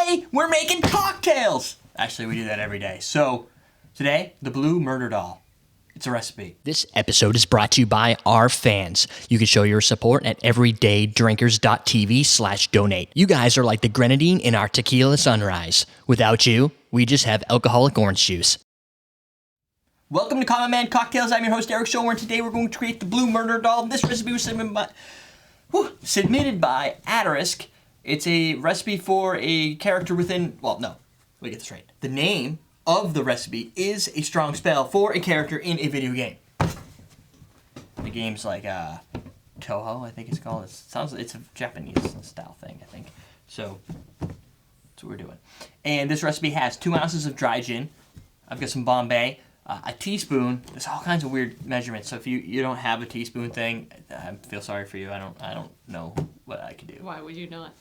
Today, we're making cocktails. Actually, we do that every day. So, today, the Blue Murder Doll. It's a recipe. This episode is brought to you by our fans. You can show your support at everydaydrinkers.tv/donate. You guys are like the grenadine in our tequila sunrise. Without you, we just have alcoholic orange juice. Welcome to Common Man Cocktails. I'm your host, Eric Scholler, and today we're going to create the Blue Murder Doll. This recipe was submitted by Atarisk. It's a recipe for a character within, well, no, let me get this right. The name of the recipe is a strong spell for a character in a video game. The game's like Toho, I think it's called. It's a Japanese style thing, I think. So that's what we're doing. And this recipe has 2 ounces of dry gin. I've got some Bombay, a teaspoon. There's all kinds of weird measurements. So if you don't have a teaspoon thing, I feel sorry for you. I don't know what I could do. Why would you not?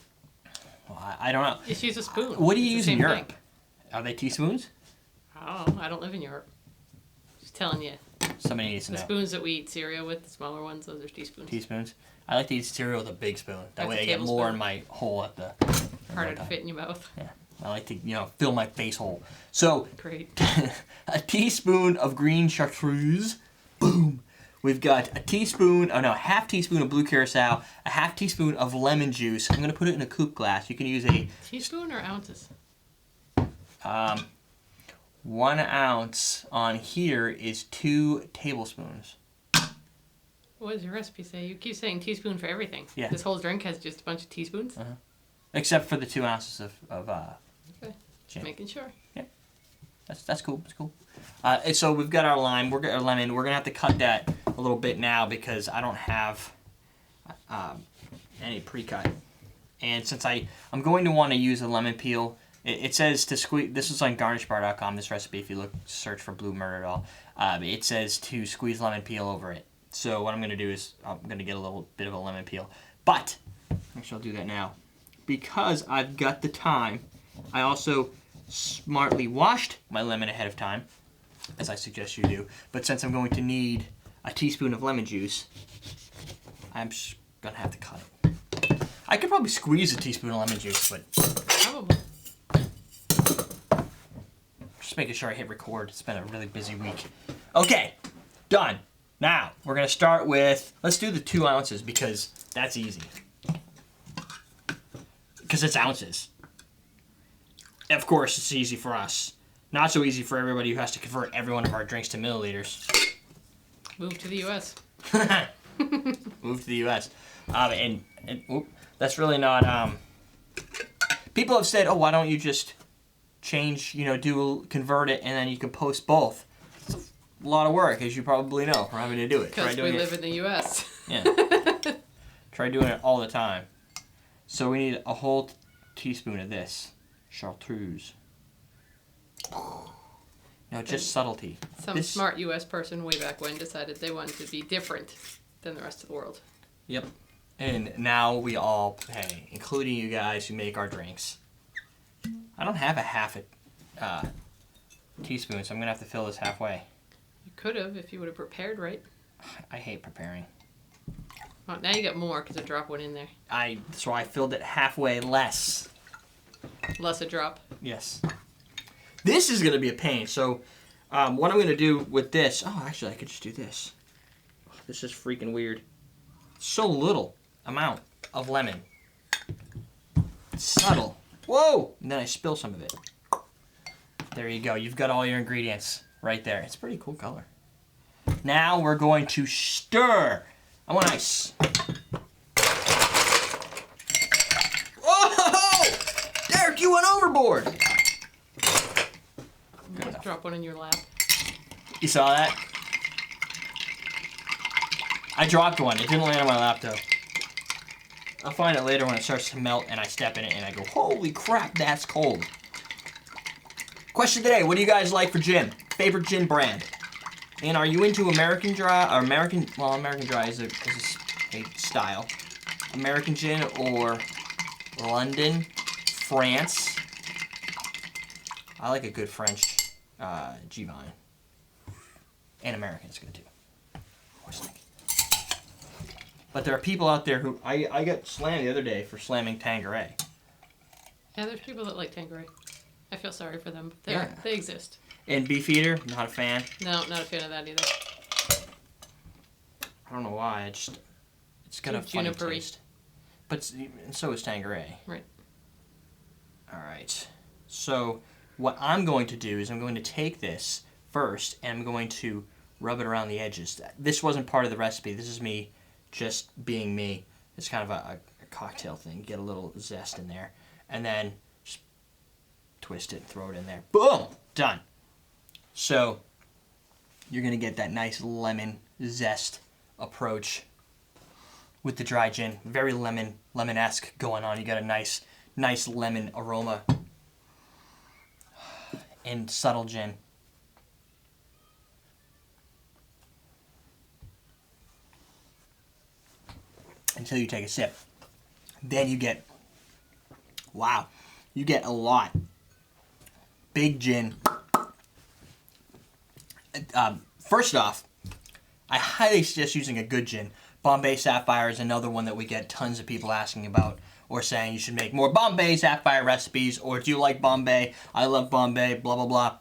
Well, I don't know. Just use a spoon. What do you use in Europe? Thing. Are they teaspoons? Oh, I don't live in Europe. Just telling you. Somebody needs to know. The spoons that we eat cereal with, the smaller ones, those are teaspoons. Teaspoons? I like to eat cereal with a big spoon. That way I get more in my hole at the... Harder to fit in your mouth. Yeah. I like to, fill my face hole. So, great. A teaspoon of green chartreuse. Boom. We've got half teaspoon of blue curacao, a half teaspoon of lemon juice. I'm going to put it in a coupe glass. You can use a... Teaspoon or ounces? 1 ounce on here is 2 tablespoons. What does your recipe say? You keep saying teaspoon for everything. Yeah. This whole drink has just a bunch of teaspoons? Uh-huh. Except for the 2 ounces of okay. gin. Making sure. Yeah. That's cool. That's cool. So we've got our lemon. We're going to have to cut that a little bit now because I don't have any pre-cut. And since I'm going to want to use a lemon peel, it says to squeeze. This is on garnishbar.com, this recipe, if you search for Blue Murder Doll. It says to squeeze lemon peel over it. So what I'm going to do is I'm going to get a little bit of a lemon peel. But, actually I'll do that now. Because I've got the time, I also smartly washed my lemon ahead of time, as I suggest you do. But since I'm going to need a teaspoon of lemon juice, I'm just going to have to cut it. I could probably squeeze a teaspoon of lemon juice, but... Probably. Just making sure I hit record. It's been a really busy week. Okay, done. Now, we're going to start with... Let's do the 2 ounces because that's easy. Because it's ounces. Of course, it's easy for us. Not so easy for everybody who has to convert every one of our drinks to milliliters. Move to the U.S. Move to the U.S. That's really not... People have said, oh, why don't you just change, convert it, and then you can post both. It's a lot of work, as you probably know, for having to do it. Because we live in the U.S. Yeah. Try doing it all the time. So we need a whole teaspoon of this. Chartreuse. No, just subtlety. Some smart U.S. person way back when decided they wanted to be different than the rest of the world. Yep. And now we all pay, including you guys who make our drinks. I don't have a half a teaspoon, so I'm going to have to fill this halfway. You could have if you would have prepared right. I hate preparing. Well, now you got more because a drop went in there. So I filled it halfway less. Less a drop. Yes. This is going to be a pain. So what I'm going to do with this... Oh, actually, I could just do this. This is freaking weird. So little amount of lemon. It's subtle. Whoa! And then I spill some of it. There you go. You've got all your ingredients right there. It's a pretty cool color. Now we're going to stir. I want ice. Whoa! Derek, you went overboard! Just drop one in your lap. You saw that? I dropped one. It didn't land on my lap, though. I'll find it later when it starts to melt and I step in it and I go, holy crap, that's cold. Question today, what do you guys like for gin? Favorite gin brand? And are you into American Dry, or American Dry is a style. American gin or London, France. I like a good French G-Vine. And American's good too. But there are people out there who... I got slammed the other day for slamming Tanqueray. Yeah, there's people that like Tanqueray. I feel sorry for them. But they exist. And Beefeater, not a fan. No, not a fan of that either. I don't know why. It's got a funny juniper-y. taste. But and so is Tanqueray. Right. All right. So what I'm going to do is I'm going to take this first and I'm going to rub it around the edges. This wasn't part of the recipe. This is me just being me. It's kind of a cocktail thing. Get a little zest in there. And then just twist it, throw it in there. Boom! Done. So you're going to get that nice lemon zest approach with the dry gin. Very lemon-esque going on. You got a nice lemon aroma and subtle gin. Until you take a sip. Then you get, wow, you get a lot. Big gin. First off, I highly suggest using a good gin. Bombay Sapphire is another one that we get tons of people asking about or saying you should make more Bombay Sapphire recipes, or do you like Bombay? I love Bombay, blah, blah, blah.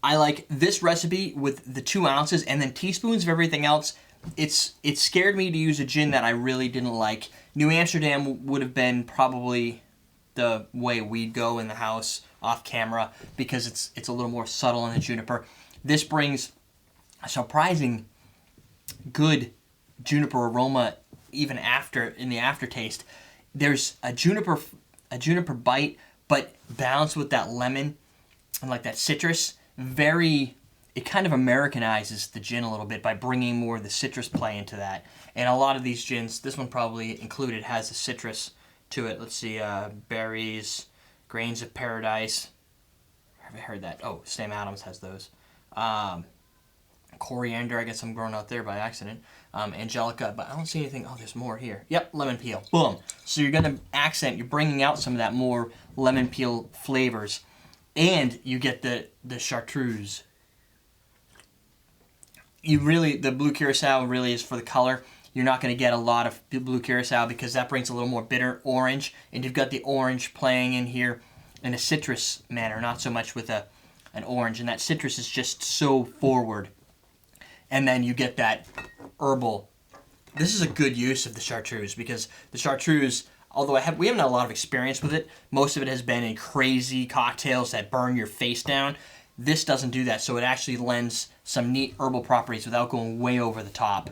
I like this recipe with the 2 ounces and then teaspoons of everything else. It scared me to use a gin that I really didn't like. New Amsterdam would have been probably the way we'd go in the house off camera because it's a little more subtle in the juniper. This brings a surprising good juniper aroma even in the aftertaste. There's a juniper bite, but balanced with that lemon and like that citrus. It kind of Americanizes the gin a little bit by bringing more of the citrus play into that. And a lot of these gins, this one probably included, has a citrus to it. Let's see, berries, grains of paradise. Have I heard that? Oh, Sam Adams has those. Coriander, I guess I'm growing out there by accident. Angelica, but I don't see anything. Oh, there's more here. Yep, lemon peel. Boom. So you're going to you're bringing out some of that more lemon peel flavors. And you get the chartreuse. The Blue Curacao really is for the color. You're not going to get a lot of Blue Curacao because that brings a little more bitter orange. And you've got the orange playing in here in a citrus manner, not so much with an orange. And that citrus is just so forward. And then you get that herbal. This is a good use of the chartreuse because the chartreuse, although we haven't had a lot of experience with it, most of it has been in crazy cocktails that burn your face down. This doesn't do that, so it actually lends some neat herbal properties without going way over the top.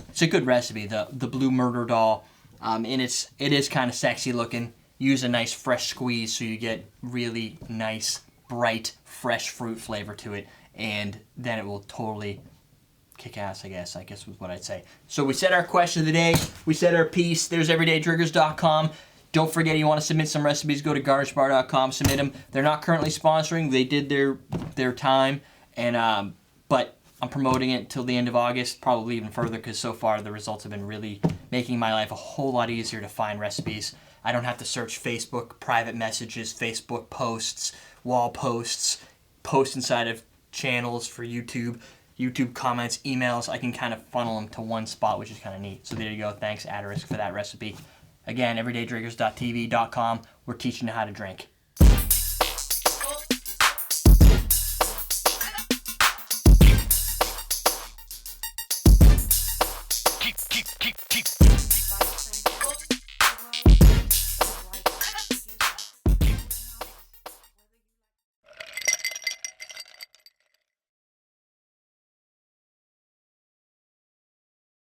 It's a good recipe, the Blue Murder Doll, and it is kind of sexy looking. Use a nice fresh squeeze so you get really nice, bright, fresh fruit flavor to it, and then it will totally kick ass, I guess was what I'd say. So we said our question of the day, we said our piece. There's everydaydrinkers.com. Don't forget, you want to submit some recipes, go to garnishbar.com, submit them. They're not currently sponsoring. They did their time, and but I'm promoting it till the end of August, probably even further, because so far the results have been really making my life a whole lot easier to find recipes. I don't have to search Facebook private messages, Facebook posts, wall posts, post inside of channels for YouTube comments, emails. I can kind of funnel them to one spot, which is kind of neat. So there you go. Thanks, Aderisk, for that recipe. Again, everydaydrinkers.tv.com. We're teaching you how to drink.